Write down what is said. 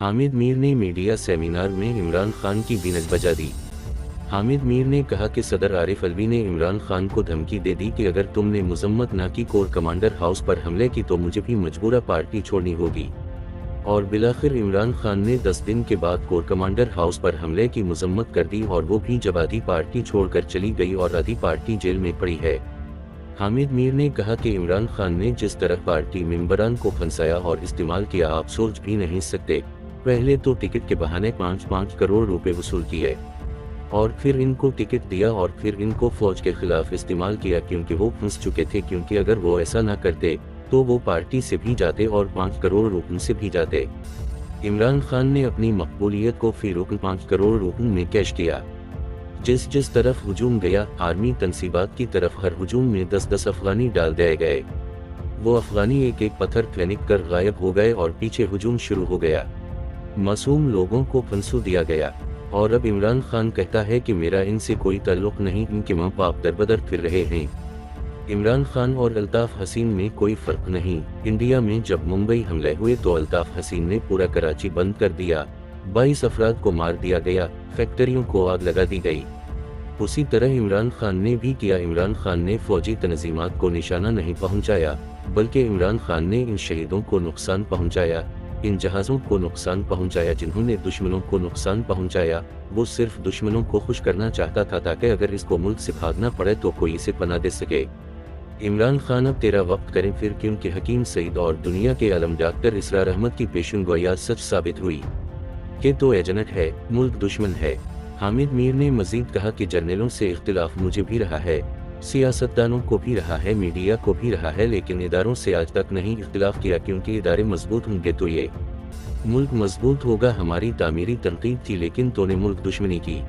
हामिद मीर ने media seminar में इमरान खान की बीनज बजा दी। हामिद मीर ने कहा कि सदर आरिफ अलवी ने इमरान खान को धमकी दे दी कि अगर तुमने मजम्मत ना की कोर कमांडर हाउस पर हमले की तो मुझे भी मजबूरा पार्टी छोड़नी होगी। और बिलाखिर इमरान खान ने 10 दिन के बाद कोर कमांडर हाउस पर हमले की मजम्मत कर दी, और वो भी जब आधी पार्टी छोड़कर चली गई और आधी पार्टी जेल में पड़ी है। हामिद मीर ने कहा कि इमरान खान ने जिस तरह पार्टी मेंबरान को फंसाया और इस्तेमाल किया आप सोच भी नहीं सकते। पहले तो टिकट के बहाने 5-5 करोड़ रुपए वसूल किए, और फिर इनको टिकट दिया, और फिर इनको फौज के खिलाफ इस्तेमाल किया क्योंकि वो फंस चुके थे, क्योंकि अगर वो ऐसा ना करते तो वो पार्टी से भी जाते और 5 करोड़ रुपए से भी जाते। इमरान खान ने अपनी मकबूलियत को फिर 5 करोड़ रुपए में कैश किया। जिस तरफ हुजूम गया, आर्मी तनसीबात की तरफ हर हुजूम में 10-10 अफगानी डाल दिए गए। वो अफगानी एक एक पत्थर फेंक कर गायब हो गए और पीछे हुजूम शुरू हो गया। मासूम लोगों को फंसू दिया गया, और अब इमरान खान कहता है कि मेरा इनसे कोई ताल्लुक नहीं, इनके माँ बाप दरबदर फिर रहे हैं। इमरान खान और अल्ताफ हसीन में कोई फर्क नहीं। इंडिया में जब मुंबई हमले हुए तो अल्ताफ हसीन ने पूरा कराची बंद कर दिया, 22 अफराद को मार दिया गया, फैक्ट्रियों को आग लगा दी गई। उसी तरह इमरान खान ने भी किया। इमरान खान ने फौजी तंजीमात को निशाना नहीं पहुंचाया, बल्कि इमरान खान ने इन शहीदों को नुकसान पहुंचाया, इन जहाज़ों को नुकसान पहुंचाया जिन्होंने दुश्मनों को नुकसान पहुंचाया। वो सिर्फ दुश्मनों को खुश करना चाहता था ताकि अगर इसको मुल्क से भागना पड़े तो कोई इसे पनाह दे सके। इमरान खान अब तेरा वक्त करें फिर, क्योंकि हकीम सईद और दुनिया के आलम डॉक्टर इसरार अहमद की पेशेनगोई सच साबित हुई कि तो एजेंट है, मुल्क दुश्मन है। हामिद मीर ने मजीद कहा कि जर्नलों से इख्तिलाफ मुझे भी रहा है, सियासतदानों को भी रहा है, मीडिया को भी रहा है, लेकिन इदारों से आज तक नहीं इख्तिलाफ किया, क्योंकि इदारे मजबूत होंगे तो ये मुल्क मजबूत होगा। हमारी तामीरी तनकीद थी, लेकिन तूने मुल्क दुश्मनी की।